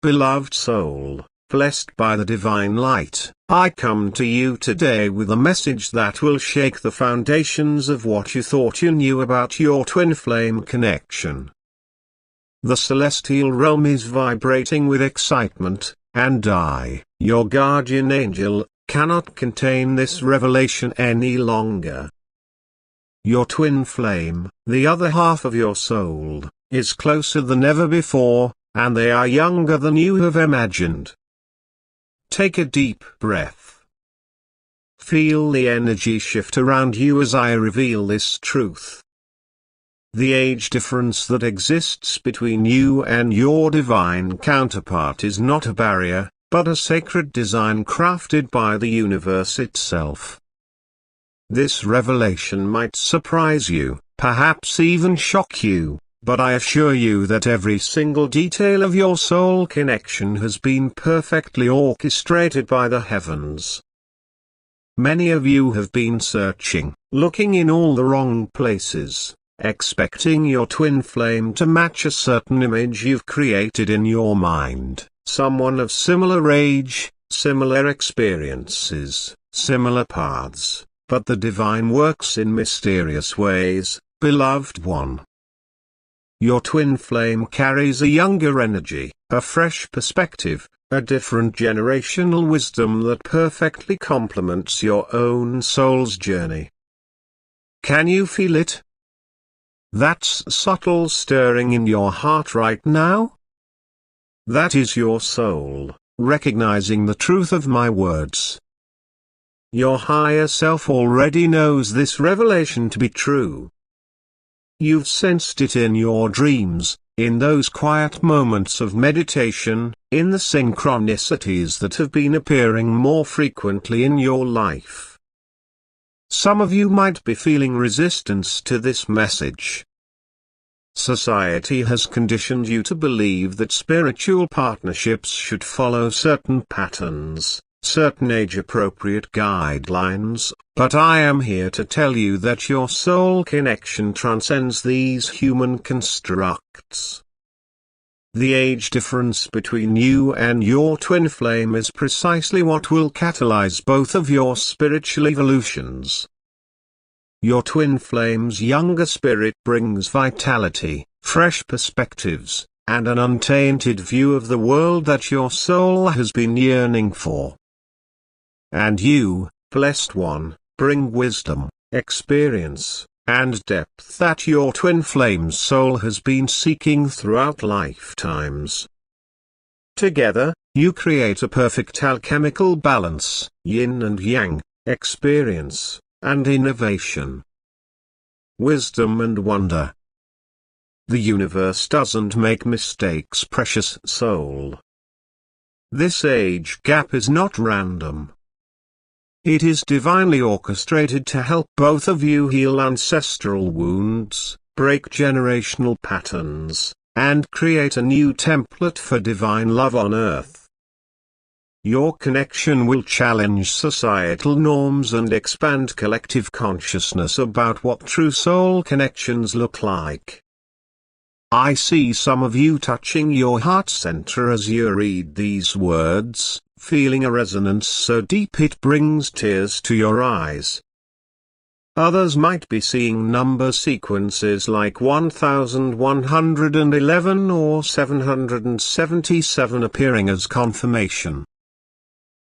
beloved soul, blessed by the divine light. I come to you today with a message that will shake the foundations of what you thought you knew about your twin flame connection. The celestial realm is vibrating with excitement, and I, your guardian angel, cannot contain this revelation any longer. Your twin flame, the other half of your soul, is closer than ever before, and they are younger than you have imagined. Take a deep breath. Feel the energy shift around you as I reveal this truth. The age difference that exists between you and your divine counterpart is not a barrier, but a sacred design crafted by the universe itself. This revelation might surprise you, perhaps even shock you, but I assure you that every single detail of your soul connection has been perfectly orchestrated by the heavens. Many of you have been searching, looking in all the wrong places, expecting your twin flame to match a certain image you've created in your mind, someone of similar age, similar experiences, similar paths, but the divine works in mysterious ways, beloved one. Your twin flame carries a younger energy, a fresh perspective, a different generational wisdom that perfectly complements your own soul's journey. Can you feel it? That's subtle stirring in your heart right now? That is your soul, recognizing the truth of my words. Your higher self already knows this revelation to be true. You've sensed it in your dreams, in those quiet moments of meditation, in the synchronicities that have been appearing more frequently in your life. Some of you might be feeling resistance to this message. Society has conditioned you to believe that spiritual partnerships should follow certain patterns, certain age-appropriate guidelines, but I am here to tell you that your soul connection transcends these human constructs. The age difference between you and your twin flame is precisely what will catalyze both of your spiritual evolutions. Your twin flame's younger spirit brings vitality, fresh perspectives, and an untainted view of the world that your soul has been yearning for. And you, blessed one, bring wisdom, experience, and depth that your twin flame's soul has been seeking throughout lifetimes. Together, you create a perfect alchemical balance, yin and yang, experience, and innovation. Wisdom and wonder. The universe doesn't make mistakes, precious soul. This age gap is not random. It is divinely orchestrated to help both of you heal ancestral wounds, break generational patterns, and create a new template for divine love on earth. Your connection will challenge societal norms and expand collective consciousness about what true soul connections look like. I see some of you touching your heart center as you read these words, feeling a resonance so deep it brings tears to your eyes. Others might be seeing number sequences like 1111 or 777 appearing as confirmation.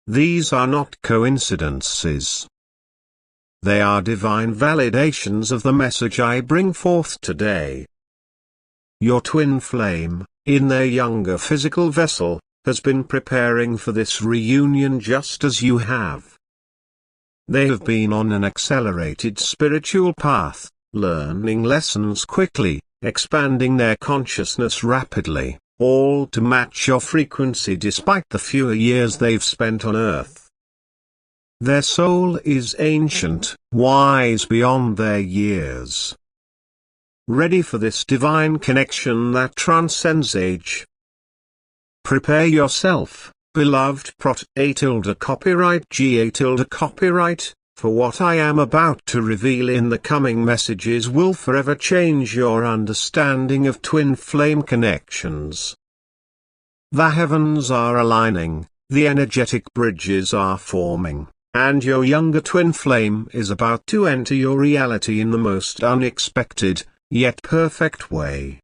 These are not coincidences. They are divine validations of the message I bring forth today. Your twin flame, in their younger physical vessel, has been preparing for this reunion just as you have. They have been on an accelerated spiritual path, learning lessons quickly, expanding their consciousness rapidly, all to match your frequency despite the fewer years they've spent on Earth. Their soul is ancient, wise beyond their years. Ready for this divine connection that transcends age. Prepare yourself, beloved Prot A tilde copyright GA tilde copyright, for what I am about to reveal in the coming messages will forever change your understanding of twin flame connections. The heavens are aligning, the energetic bridges are forming, and your younger twin flame is about to enter your reality in the most unexpected, yet perfect way.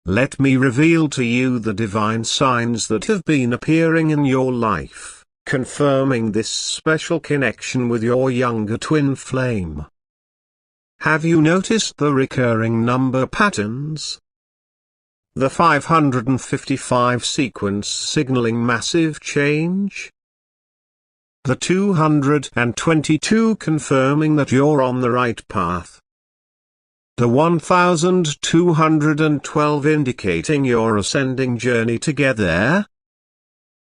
Let me reveal to you the divine signs that have been appearing in your life, confirming this special connection with your younger twin flame. Have you noticed the recurring number patterns? The 555 sequence signaling massive change? The 222 confirming that you're on the right path? The 1212 indicating your ascending journey to get there?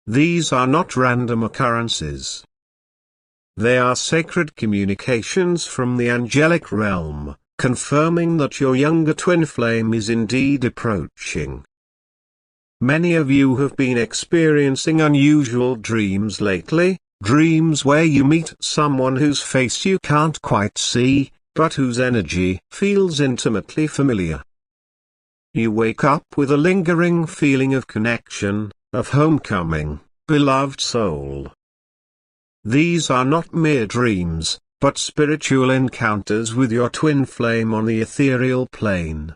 These are not random occurrences. They are sacred communications from the angelic realm, confirming that your younger twin flame is indeed approaching. Many of you have been experiencing unusual dreams lately, dreams where you meet someone whose face you can't quite see, but whose energy feels intimately familiar. You wake up with a lingering feeling of connection, of homecoming, beloved soul. These are not mere dreams, but spiritual encounters with your twin flame on the ethereal plane.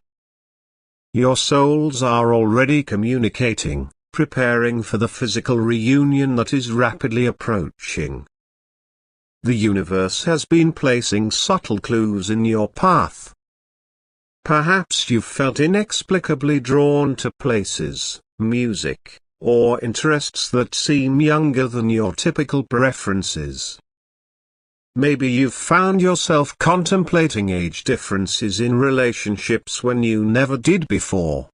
Your souls are already communicating, preparing for the physical reunion that is rapidly approaching. The universe has been placing subtle clues in your path. Perhaps you've felt inexplicably drawn to places, music, or interests that seem younger than your typical preferences. Maybe you've found yourself contemplating age differences in relationships when you never did before.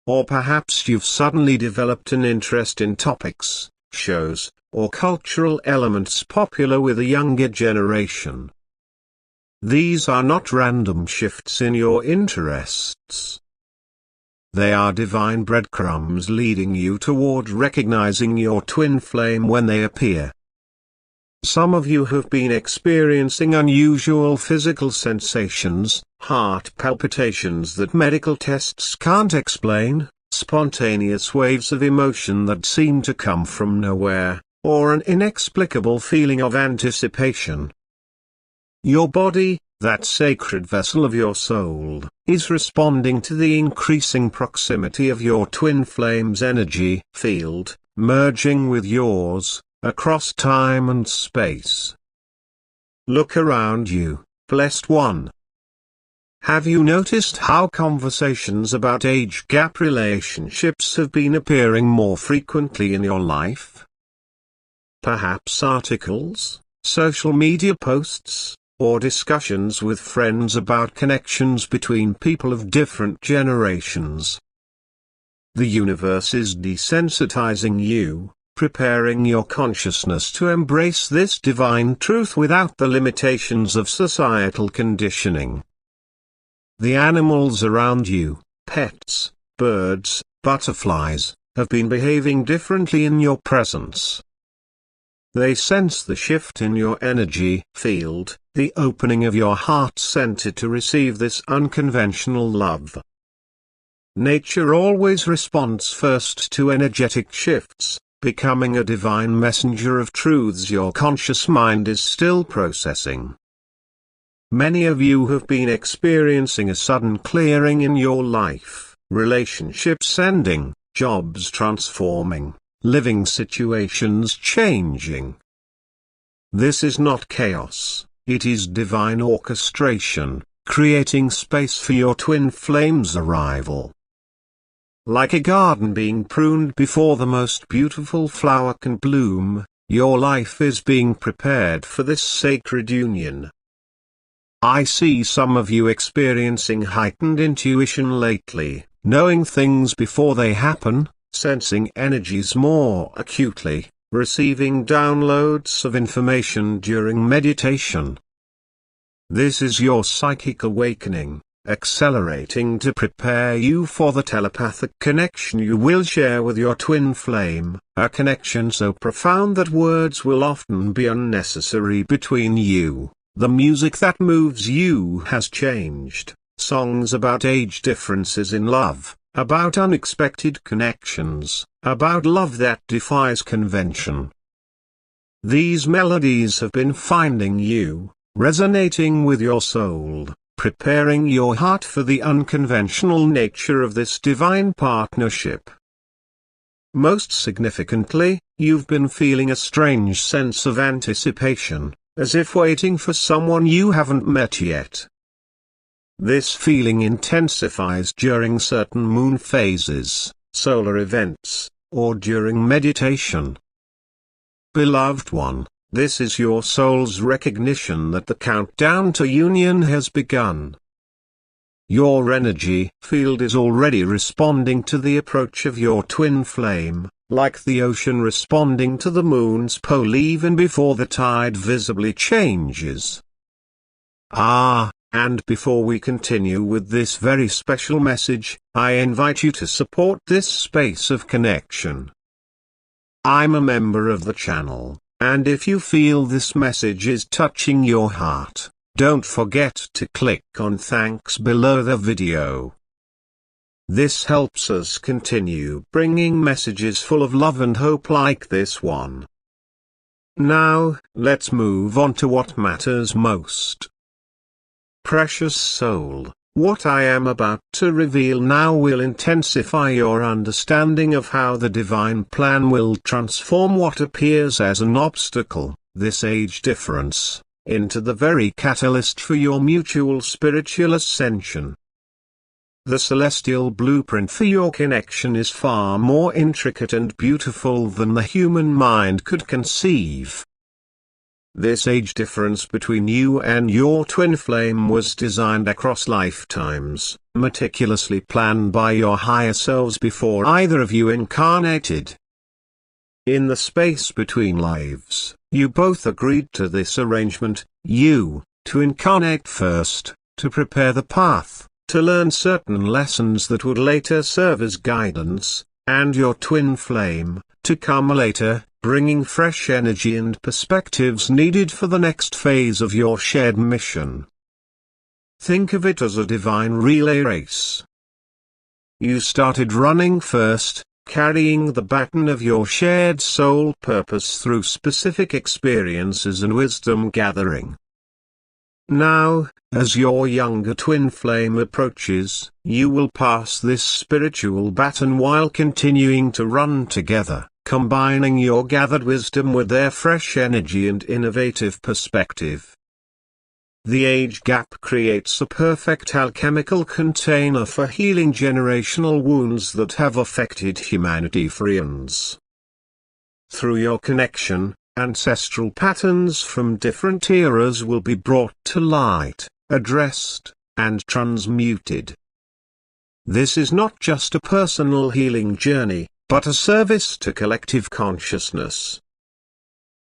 Or perhaps you've suddenly developed an interest in topics, shows, or cultural elements popular with a younger generation. These are not random shifts in your interests. They are divine breadcrumbs leading you toward recognizing your twin flame when they appear. Some of you have been experiencing unusual physical sensations, heart palpitations that medical tests can't explain, spontaneous waves of emotion that seem to come from nowhere, or an inexplicable feeling of anticipation. Your body, that sacred vessel of your soul, is responding to the increasing proximity of your twin flame's energy field, merging with yours, across time and space. Look around you, blessed one. Have you noticed how conversations about age gap relationships have been appearing more frequently in your life? Perhaps articles, social media posts, or discussions with friends about connections between people of different generations. The universe is desensitizing you, preparing your consciousness to embrace this divine truth without the limitations of societal conditioning. The animals around you, pets, birds, butterflies, have been behaving differently in your presence. They sense the shift in your energy field, the opening of your heart center to receive this unconventional love. Nature always responds first to energetic shifts, becoming a divine messenger of truths your conscious mind is still processing. Many of you have been experiencing a sudden clearing in your life, relationships ending, jobs transforming, living situations changing. This is not chaos, it is divine orchestration, creating space for your twin flame's arrival. Like a garden being pruned before the most beautiful flower can bloom, your life is being prepared for this sacred union. I see some of you experiencing heightened intuition lately, knowing things before they happen, sensing energies more acutely, receiving downloads of information during meditation. This is your psychic awakening, accelerating to prepare you for the telepathic connection you will share with your twin flame, a connection so profound that words will often be unnecessary between you. The music that moves you has changed, songs about age differences in love, about unexpected connections, about love that defies convention. These melodies have been finding you, resonating with your soul, preparing your heart for the unconventional nature of this divine partnership. Most significantly, you've been feeling a strange sense of anticipation, as if waiting for someone you haven't met yet. This feeling intensifies during certain moon phases, solar events, or during meditation. Beloved one, this is your soul's recognition that the countdown to union has begun. Your energy field is already responding to the approach of your twin flame, like the ocean responding to the moon's pole even before the tide visibly changes. And before we continue with this very special message, I invite you to support this space of connection. I'm a member of the channel, and if you feel this message is touching your heart, don't forget to click on thanks below the video. This helps us continue bringing messages full of love and hope like this one. Now, let's move on to what matters most. Precious soul, what I am about to reveal now will intensify your understanding of how the divine plan will transform what appears as an obstacle, this age difference, into the very catalyst for your mutual spiritual ascension. The celestial blueprint for your connection is far more intricate and beautiful than the human mind could conceive. This age difference between you and your twin flame was designed across lifetimes, meticulously planned by your higher selves before either of you incarnated. In the space between lives, you both agreed to this arrangement, you, to incarnate first, to prepare the path, to learn certain lessons that would later serve as guidance, and your twin flame, to come later, bringing fresh energy and perspectives needed for the next phase of your shared mission. Think of it as a divine relay race. You started running first, carrying the baton of your shared soul purpose through specific experiences and wisdom gathering. Now, as your younger twin flame approaches, you will pass this spiritual baton while continuing to run together, combining your gathered wisdom with their fresh energy and innovative perspective. The age gap creates a perfect alchemical container for healing generational wounds that have affected humanity for eons. Through your connection, ancestral patterns from different eras will be brought to light, addressed, and transmuted. This is not just a personal healing journey, but a service to collective consciousness.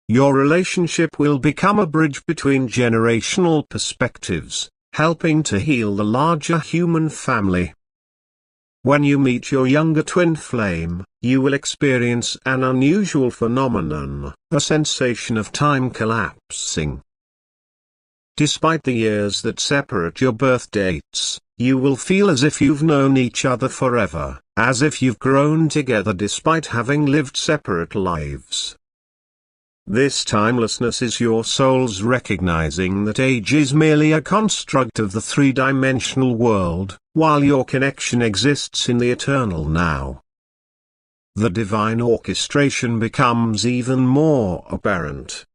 Your relationship will become a bridge between generational perspectives, helping to heal the larger human family. When you meet your younger twin flame, you will experience an unusual phenomenon, a sensation of time collapsing. Despite the years that separate your birth dates, you will feel as if you've known each other forever, as if you've grown together despite having lived separate lives. This timelessness is your soul's recognizing that age is merely a construct of the three-dimensional world, while your connection exists in the eternal now. The divine orchestration becomes even more apparent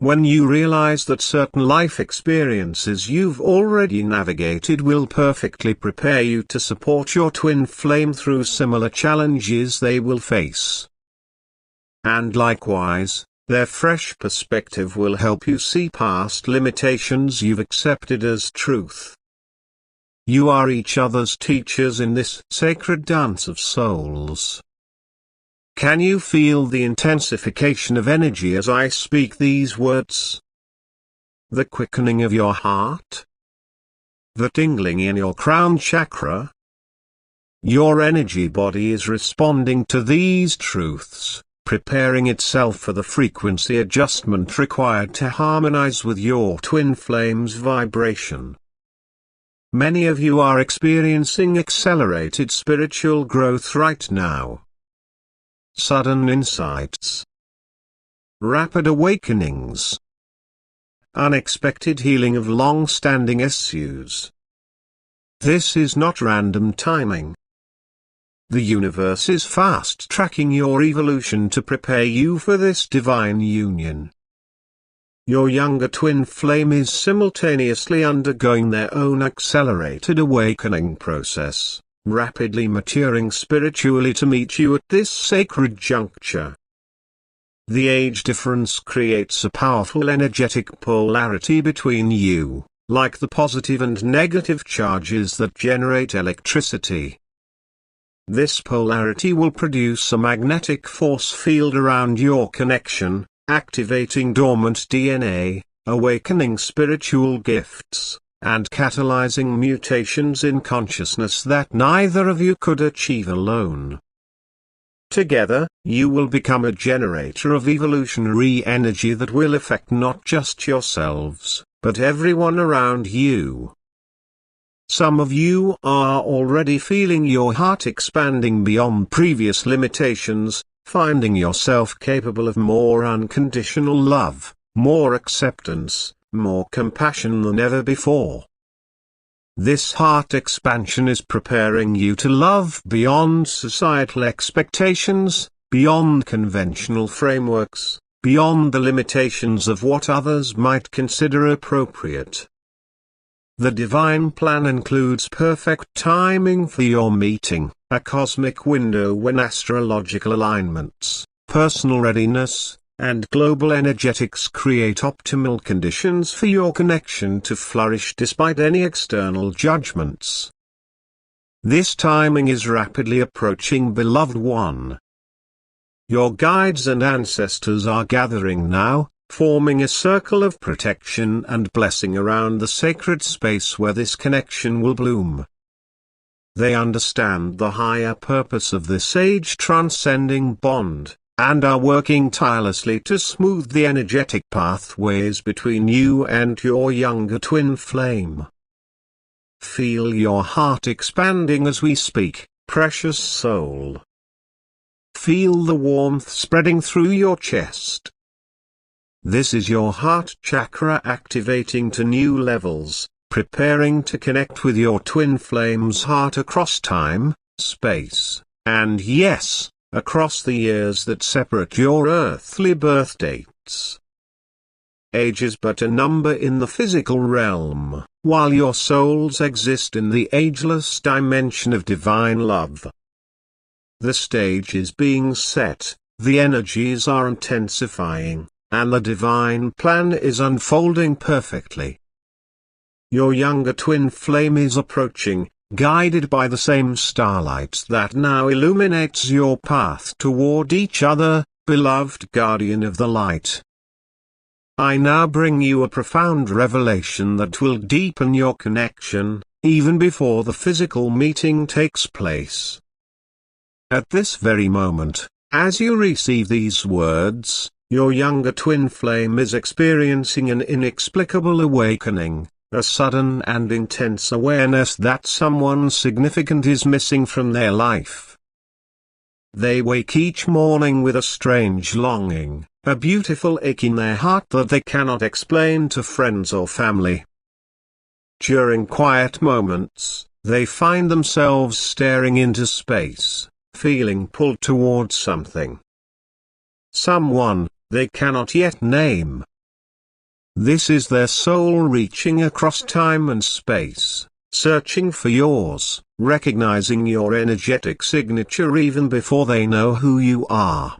when you realize that certain life experiences you've already navigated will perfectly prepare you to support your twin flame through similar challenges they will face. And likewise, their fresh perspective will help you see past limitations you've accepted as truth. You are each other's teachers in this sacred dance of souls. Can you feel the intensification of energy as I speak these words? The quickening of your heart? The tingling in your crown chakra? Your energy body is responding to these truths, preparing itself for the frequency adjustment required to harmonize with your twin flame's vibration. Many of you are experiencing accelerated spiritual growth right now. Sudden insights, rapid awakenings, unexpected healing of long-standing issues. This is not random timing. The universe is fast-tracking your evolution to prepare you for this divine union. Your younger twin flame is simultaneously undergoing their own accelerated awakening process, rapidly maturing spiritually to meet you at this sacred juncture. The age difference creates a powerful energetic polarity between you, like the positive and negative charges that generate electricity. This polarity will produce a magnetic force field around your connection, activating dormant DNA, awakening spiritual gifts, and catalyzing mutations in consciousness that neither of you could achieve alone. Together, you will become a generator of evolutionary energy that will affect not just yourselves, but everyone around you. Some of you are already feeling your heart expanding beyond previous limitations, finding yourself capable of more unconditional love, more acceptance, more compassion than ever before. This heart expansion is preparing you to love beyond societal expectations, beyond conventional frameworks, beyond the limitations of what others might consider appropriate. The divine plan includes perfect timing for your meeting, a cosmic window when astrological alignments, personal readiness, and global energetics create optimal conditions for your connection to flourish despite any external judgments. This timing is rapidly approaching, beloved one. Your guides and ancestors are gathering now, forming a circle of protection and blessing around the sacred space where this connection will bloom. They understand the higher purpose of this age-transcending bond, and are working tirelessly to smooth the energetic pathways between you and your younger twin flame. Feel your heart expanding as we speak, precious soul. Feel the warmth spreading through your chest. This is your heart chakra activating to new levels, preparing to connect with your twin flame's heart across time, space, and yes, across the years that separate your earthly birth dates. Age is but a number in the physical realm, while your souls exist in the ageless dimension of divine love. The stage is being set, the energies are intensifying, and the divine plan is unfolding perfectly. Your younger twin flame is approaching, guided by the same starlight that now illuminates your path toward each other, beloved guardian of the light. I now bring you a profound revelation that will deepen your connection, even before the physical meeting takes place. At this very moment, as you receive these words, your younger twin flame is experiencing an inexplicable awakening, a sudden and intense awareness that someone significant is missing from their life. They wake each morning with a strange longing, a beautiful ache in their heart that they cannot explain to friends or family. During quiet moments, they find themselves staring into space, feeling pulled towards something. Someone they cannot yet name. This is their soul reaching across time and space, searching for yours, recognizing your energetic signature even before they know who you are.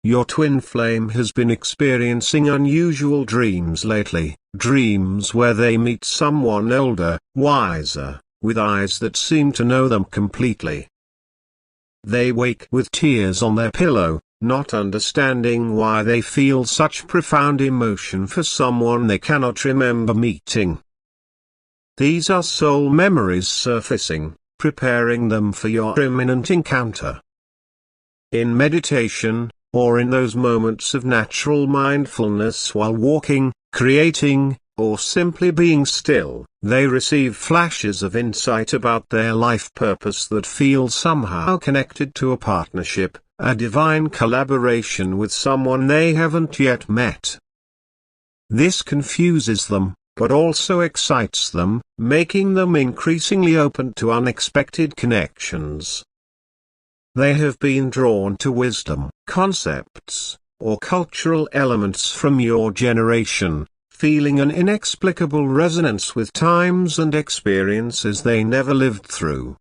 Your twin flame has been experiencing unusual dreams lately, dreams where they meet someone older, wiser, with eyes that seem to know them completely. They wake with tears on their pillow, not understanding why they feel such profound emotion for someone they cannot remember meeting. These are soul memories surfacing, preparing them for your imminent encounter. In meditation, or in those moments of natural mindfulness while walking, creating, or simply being still, they receive flashes of insight about their life purpose that feel somehow connected to a partnership, a divine collaboration with someone they haven't yet met. This confuses them, but also excites them, making them increasingly open to unexpected connections. They have been drawn to wisdom, concepts, or cultural elements from your generation, feeling an inexplicable resonance with times and experiences they never lived through.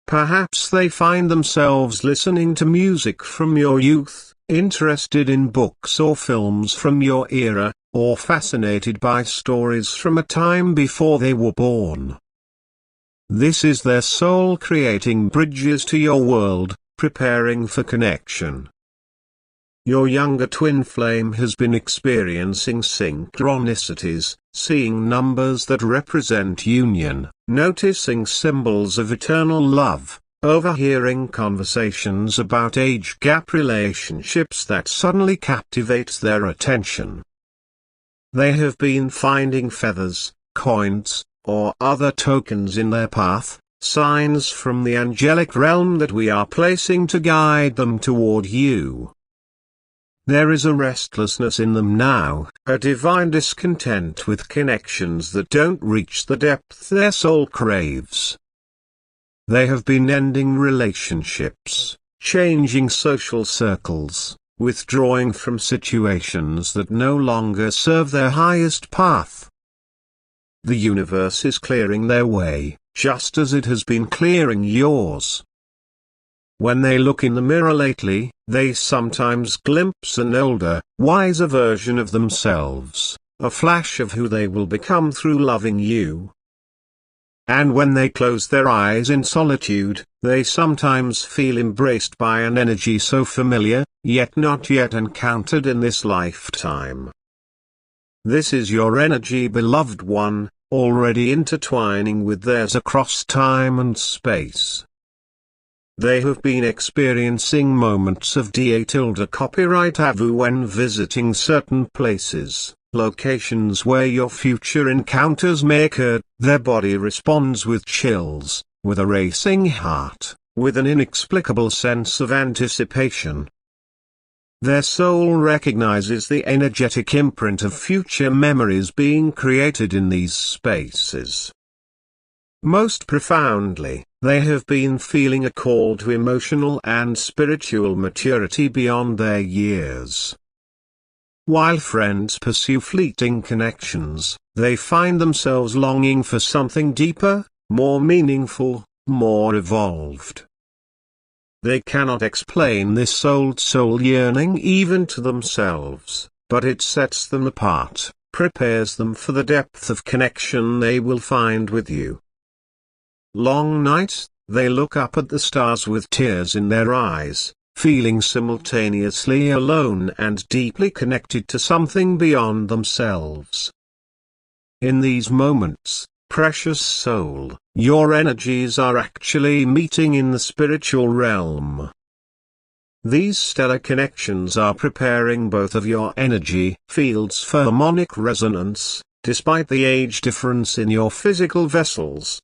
Perhaps they find themselves listening to music from your youth, interested in books or films from your era, or fascinated by stories from a time before they were born. This is their soul creating bridges to your world, preparing for connection. Your younger twin flame has been experiencing synchronicities, seeing numbers that represent union, noticing symbols of eternal love, overhearing conversations about age gap relationships that suddenly captivate their attention. They have been finding feathers, coins, or other tokens in their path, signs from the angelic realm that we are placing to guide them toward you. There is a restlessness in them now, a divine discontent with connections that don't reach the depth their soul craves. They have been ending relationships, changing social circles, withdrawing from situations that no longer serve their highest path. The universe is clearing their way, just as it has been clearing yours. When they look in the mirror lately, they sometimes glimpse an older, wiser version of themselves, a flash of who they will become through loving you. And when they close their eyes in solitude, they sometimes feel embraced by an energy so familiar, yet not yet encountered in this lifetime. This is your energy, beloved one, already intertwining with theirs across time and space. They have been experiencing moments of copyright avu when visiting certain places, locations where your future encounters may occur. Their body responds with chills, with a racing heart, with an inexplicable sense of anticipation. Their soul recognizes the energetic imprint of future memories being created in these spaces. Most profoundly, they have been feeling a call to emotional and spiritual maturity beyond their years. While friends pursue fleeting connections, they find themselves longing for something deeper, more meaningful, more evolved. They cannot explain this old soul yearning even to themselves, but it sets them apart, prepares them for the depth of connection they will find with you. Long nights, they look up at the stars with tears in their eyes, feeling simultaneously alone and deeply connected to something beyond themselves. In these moments, precious soul, your energies are actually meeting in the spiritual realm. These stellar connections are preparing both of your energy fields for harmonic resonance, despite the age difference in your physical vessels.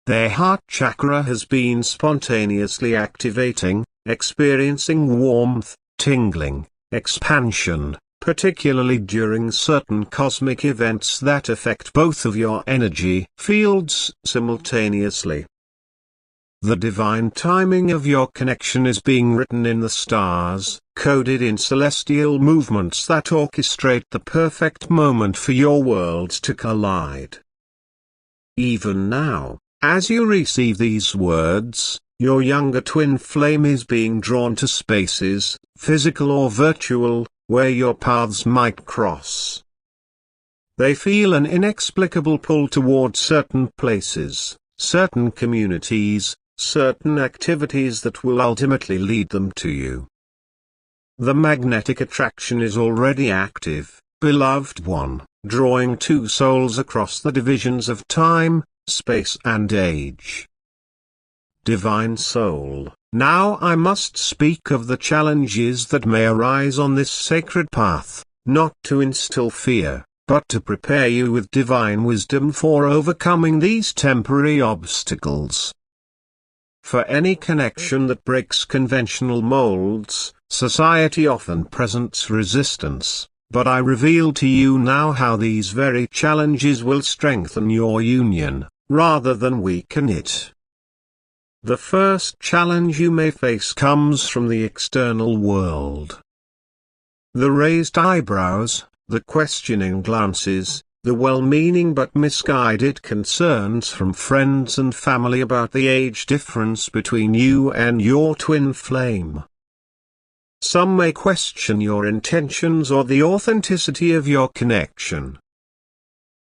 Their heart chakra has been spontaneously activating, experiencing warmth, tingling, expansion, particularly during certain cosmic events that affect both of your energy fields simultaneously. The divine timing of your connection is being written in the stars, coded in celestial movements that orchestrate the perfect moment for your worlds to collide. Even now, as you receive these words, your younger twin flame is being drawn to spaces, physical or virtual, where your paths might cross. They feel an inexplicable pull toward certain places, certain communities, certain activities that will ultimately lead them to you. The magnetic attraction is already active, beloved one, drawing two souls across the divisions of time, space and age. Divine soul, now I must speak of the challenges that may arise on this sacred path, not to instill fear, but to prepare you with divine wisdom for overcoming these temporary obstacles. For any connection that breaks conventional molds, society often presents resistance, but I reveal to you now how these very challenges will strengthen your union, rather than weaken it. The first challenge you may face comes from the external world. The raised eyebrows, the questioning glances, the well-meaning but misguided concerns from friends and family about the age difference between you and your twin flame. Some may question your intentions or the authenticity of your connection.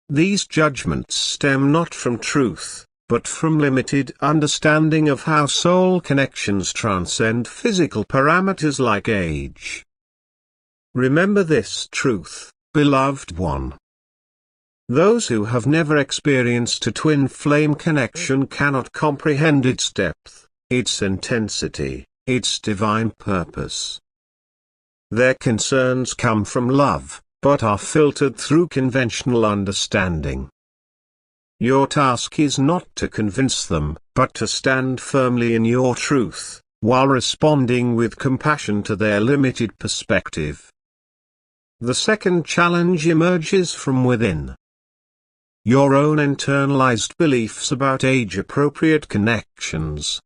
These judgments stem not from truth, but from limited understanding of how soul connections transcend physical parameters like age. Remember this truth, beloved one. Those who have never experienced a twin flame connection cannot comprehend its depth, its intensity, its divine purpose. Their concerns come from love, but are filtered through conventional understanding. Your task is not to convince them, but to stand firmly in your truth, while responding with compassion to their limited perspective. The second challenge emerges from within. Your own internalized beliefs about age-appropriate connections.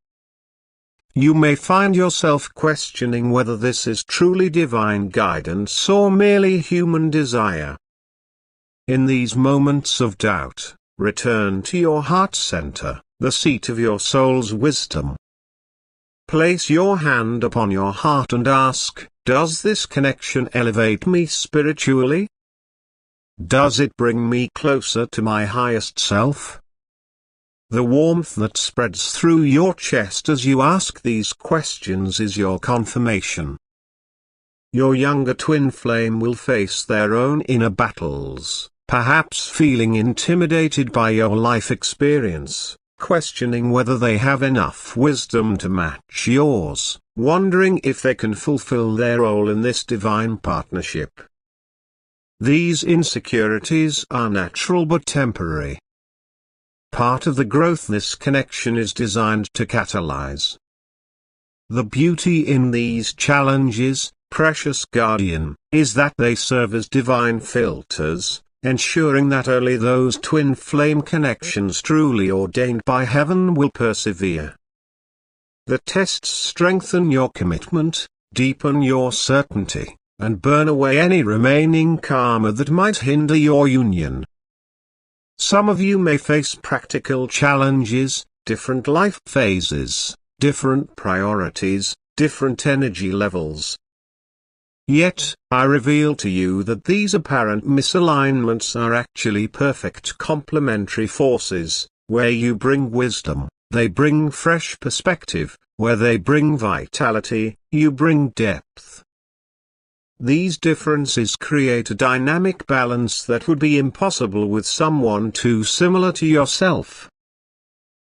You may find yourself questioning whether this is truly divine guidance or merely human desire. In these moments of doubt, return to your heart center, the seat of your soul's wisdom. Place your hand upon your heart and ask, does this connection elevate me spiritually? Does it bring me closer to my highest self? The warmth that spreads through your chest as you ask these questions is your confirmation. Your younger twin flame will face their own inner battles, perhaps feeling intimidated by your life experience, questioning whether they have enough wisdom to match yours, wondering if they can fulfill their role in this divine partnership. These insecurities are natural but temporary. Part of the growth this connection is designed to catalyze. The beauty in these challenges, precious guardian, is that they serve as divine filters, ensuring that only those twin flame connections truly ordained by heaven will persevere. The tests strengthen your commitment, deepen your certainty, and burn away any remaining karma that might hinder your union. Some of you may face practical challenges, different life phases, different priorities, different energy levels. Yet, I reveal to you that these apparent misalignments are actually perfect complementary forces. Where you bring wisdom, they bring fresh perspective; where they bring vitality, you bring depth. These differences create a dynamic balance that would be impossible with someone too similar to yourself.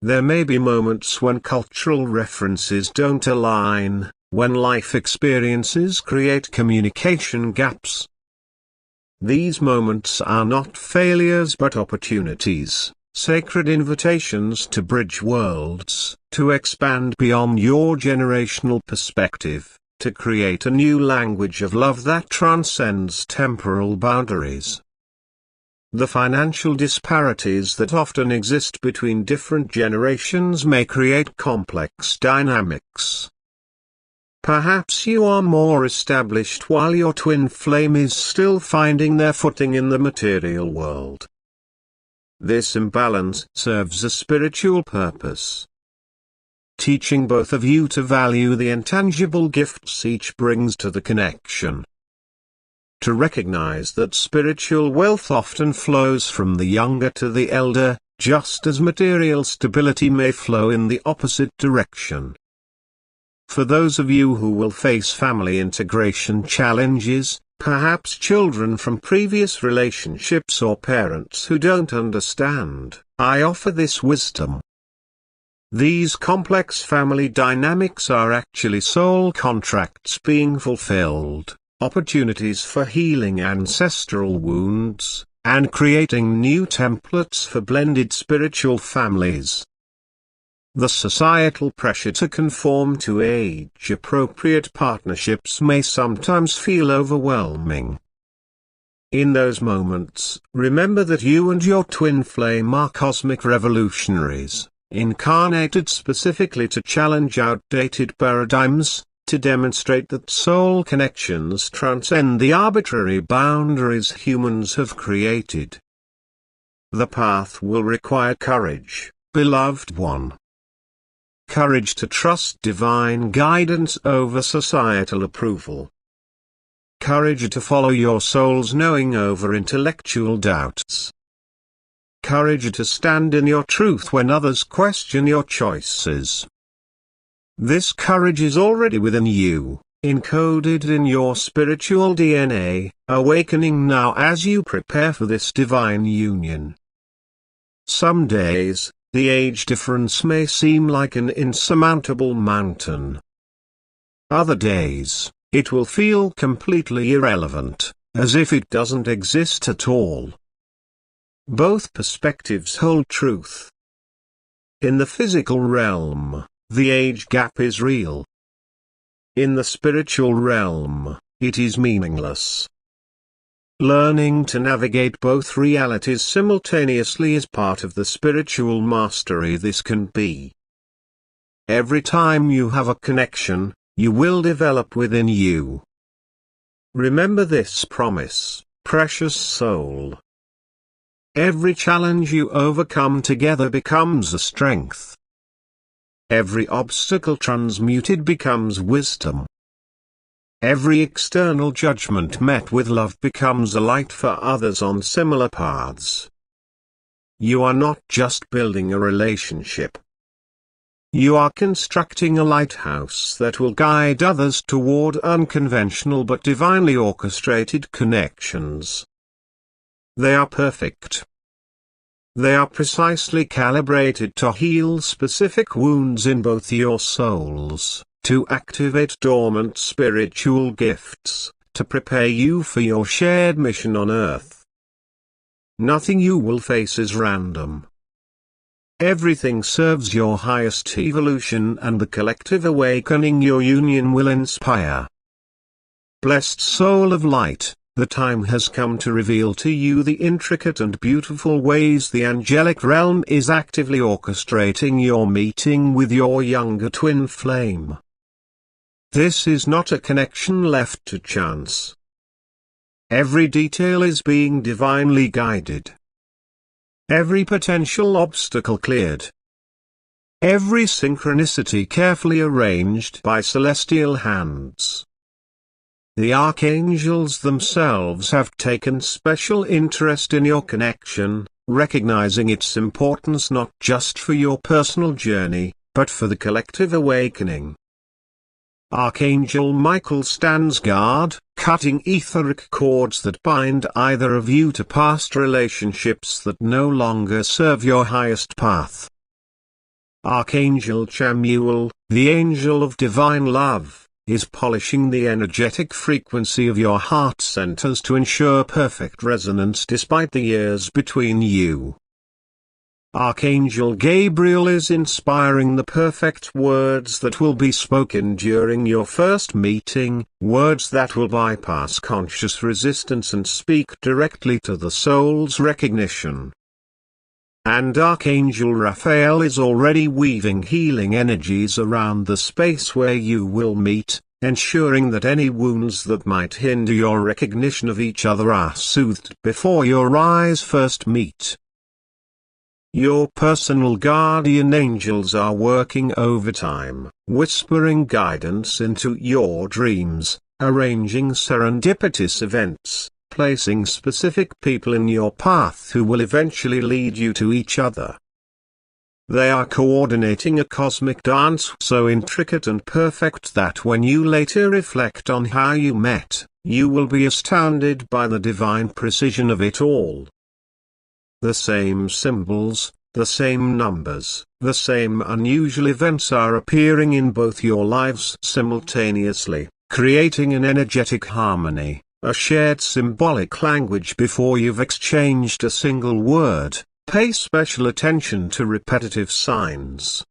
There may be moments when cultural references don't align, when life experiences create communication gaps. These moments are not failures but opportunities, sacred invitations to bridge worlds, to expand beyond your generational perspective, to create a new language of love that transcends temporal boundaries. The financial disparities that often exist between different generations may create complex dynamics. Perhaps you are more established while your twin flame is still finding their footing in the material world. This imbalance serves a spiritual purpose, teaching both of you to value the intangible gifts each brings to the connection. To recognize that spiritual wealth often flows from the younger to the elder, just as material stability may flow in the opposite direction. For those of you who will face family integration challenges, perhaps children from previous relationships or parents who don't understand, I offer this wisdom. These complex family dynamics are actually soul contracts being fulfilled, opportunities for healing ancestral wounds, and creating new templates for blended spiritual families. The societal pressure to conform to age-appropriate partnerships may sometimes feel overwhelming. In those moments, remember that you and your twin flame are cosmic revolutionaries, incarnated specifically to challenge outdated paradigms, to demonstrate that soul connections transcend the arbitrary boundaries humans have created. The path will require courage, beloved one. Courage to trust divine guidance over societal approval. Courage to follow your soul's knowing over intellectual doubts. Courage to stand in your truth when others question your choices. This courage is already within you, encoded in your spiritual DNA, awakening now as you prepare for this divine union. Some days, the age difference may seem like an insurmountable mountain. Other days, it will feel completely irrelevant, as if it doesn't exist at all. Both perspectives hold truth. In the physical realm, the age gap is real. In the spiritual realm, it is meaningless. Learning to navigate both realities simultaneously is part of the spiritual mastery this can be. Every time you have a connection, you will develop within you. Remember this promise, precious soul. Every challenge you overcome together becomes a strength. Every obstacle transmuted becomes wisdom. Every external judgment met with love becomes a light for others on similar paths. You are not just building a relationship. You are constructing a lighthouse that will guide others toward unconventional but divinely orchestrated connections. They are perfect. They are precisely calibrated to heal specific wounds in both your souls, to activate dormant spiritual gifts, to prepare you for your shared mission on Earth. Nothing you will face is random. Everything serves your highest evolution and the collective awakening your union will inspire. Blessed soul of light, the time has come to reveal to you the intricate and beautiful ways the angelic realm is actively orchestrating your meeting with your younger twin flame. This is not a connection left to chance. Every detail is being divinely guided. Every potential obstacle cleared. Every synchronicity carefully arranged by celestial hands. The archangels themselves have taken special interest in your connection, recognizing its importance not just for your personal journey, but for the collective awakening. Archangel Michael stands guard, cutting etheric cords that bind either of you to past relationships that no longer serve your highest path. Archangel Chamuel, the angel of divine love, is polishing the energetic frequency of your heart centers to ensure perfect resonance despite the years between you. Archangel Gabriel is inspiring the perfect words that will be spoken during your first meeting, words that will bypass conscious resistance and speak directly to the soul's recognition. And Archangel Raphael is already weaving healing energies around the space where you will meet, ensuring that any wounds that might hinder your recognition of each other are soothed before your eyes first meet. Your personal guardian angels are working overtime, whispering guidance into your dreams, arranging serendipitous events, placing specific people in your path who will eventually lead you to each other. They are coordinating a cosmic dance so intricate and perfect that when you later reflect on how you met, you will be astounded by the divine precision of it all. The same symbols, the same numbers, the same unusual events are appearing in both your lives simultaneously, creating an energetic harmony, a shared symbolic language before you've exchanged a single word. Pay special attention to repetitive signs.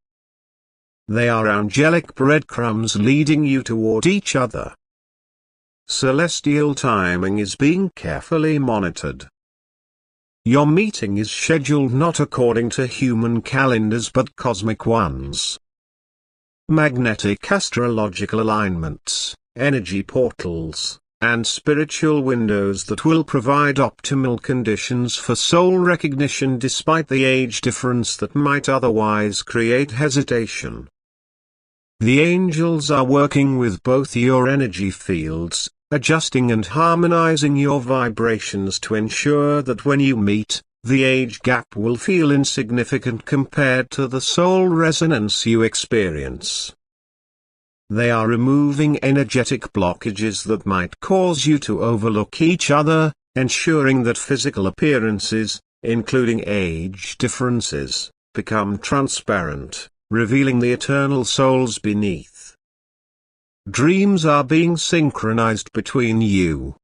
They are angelic breadcrumbs leading you toward each other. Celestial timing is being carefully monitored. Your meeting is scheduled not according to human calendars but cosmic ones. Magnetic astrological alignments, energy portals, and spiritual windows that will provide optimal conditions for soul recognition despite the age difference that might otherwise create hesitation. The angels are working with both your energy fields, adjusting and harmonizing your vibrations to ensure that when you meet, the age gap will feel insignificant compared to the soul resonance you experience. They are removing energetic blockages that might cause you to overlook each other, ensuring that physical appearances, including age differences, become transparent, revealing the eternal souls beneath. Dreams are being synchronized between you.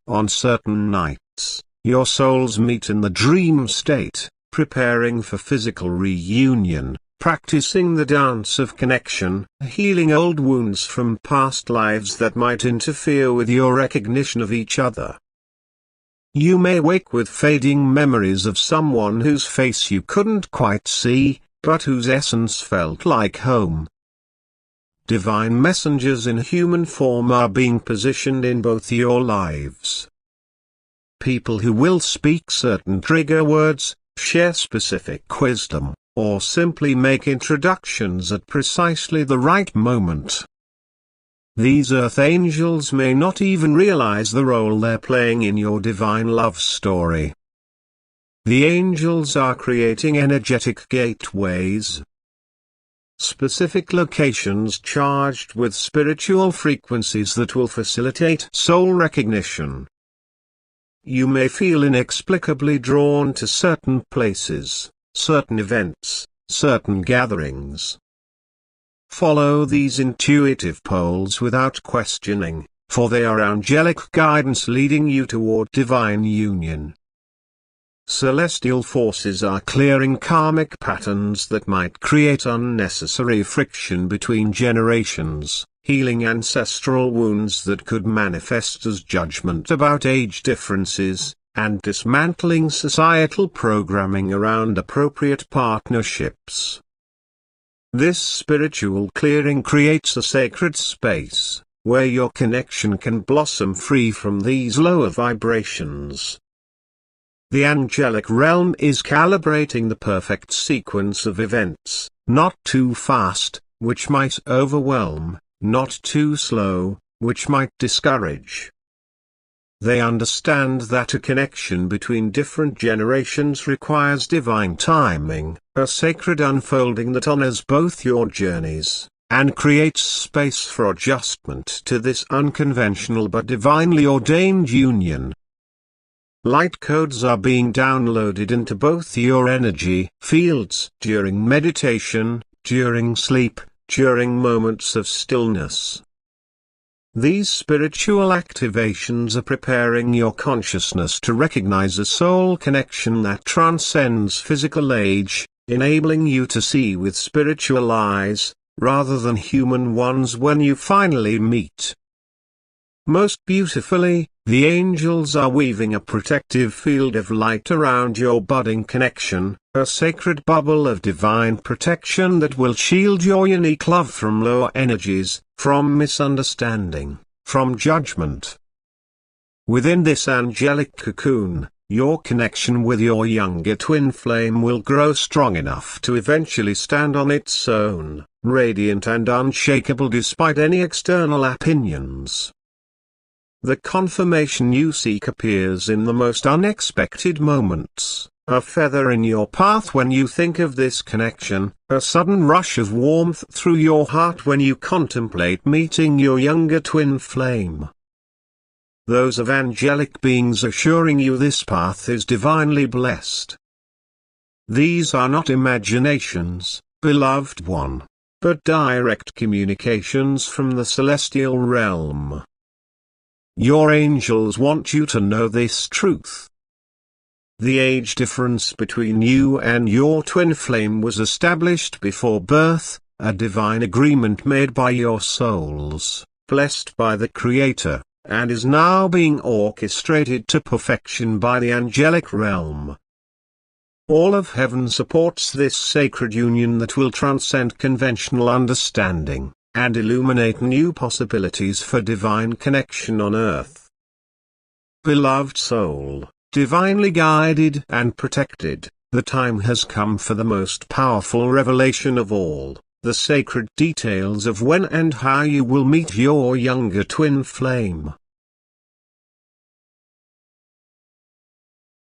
On certain nights, your souls meet in the dream state, preparing for physical reunion, practicing the dance of connection, healing old wounds from past lives that might interfere with your recognition of each other. You may wake with fading memories of someone whose face you couldn't quite see, but whose essence felt like home. Divine messengers in human form are being positioned in both your lives. People who will speak certain trigger words, share specific wisdom, or simply make introductions at precisely the right moment. These earth angels may not even realize the role they're playing in your divine love story. The angels are creating energetic gateways. Specific locations charged with spiritual frequencies that will facilitate soul recognition. You may feel inexplicably drawn to certain places, certain events, certain gatherings. Follow these intuitive poles without questioning, for they are angelic guidance leading you toward divine union. Celestial forces are clearing karmic patterns that might create unnecessary friction between generations, healing ancestral wounds that could manifest as judgment about age differences, and dismantling societal programming around appropriate partnerships. This spiritual clearing creates a sacred space, where your connection can blossom free from these lower vibrations. The angelic realm is calibrating the perfect sequence of events, not too fast, which might overwhelm, not too slow, which might discourage. They understand that a connection between different generations requires divine timing, a sacred unfolding that honors both your journeys, and creates space for adjustment to this unconventional but divinely ordained union. Light codes are being downloaded into both your energy fields during meditation, during sleep, during moments of stillness. These spiritual activations are preparing your consciousness to recognize a soul connection that transcends physical age, enabling you to see with spiritual eyes, rather than human ones when you finally meet. Most beautifully, the angels are weaving a protective field of light around your budding connection, a sacred bubble of divine protection that will shield your unique love from lower energies, from misunderstanding, from judgment. Within this angelic cocoon, your connection with your younger twin flame will grow strong enough to eventually stand on its own, radiant and unshakable despite any external opinions. The confirmation you seek appears in the most unexpected moments, a feather in your path when you think of this connection, a sudden rush of warmth through your heart when you contemplate meeting your younger twin flame. Those of angelic beings assuring you this path is divinely blessed. These are not imaginations, beloved one, but direct communications from the celestial realm. Your angels want you to know this truth. The age difference between you and your twin flame was established before birth, a divine agreement made by your souls, blessed by the Creator, and is now being orchestrated to perfection by the angelic realm. All of heaven supports this sacred union that will transcend conventional understanding, and illuminate new possibilities for divine connection on earth. Beloved soul, divinely guided and protected, the time has come for the most powerful revelation of all, the sacred details of when and how you will meet your younger twin flame.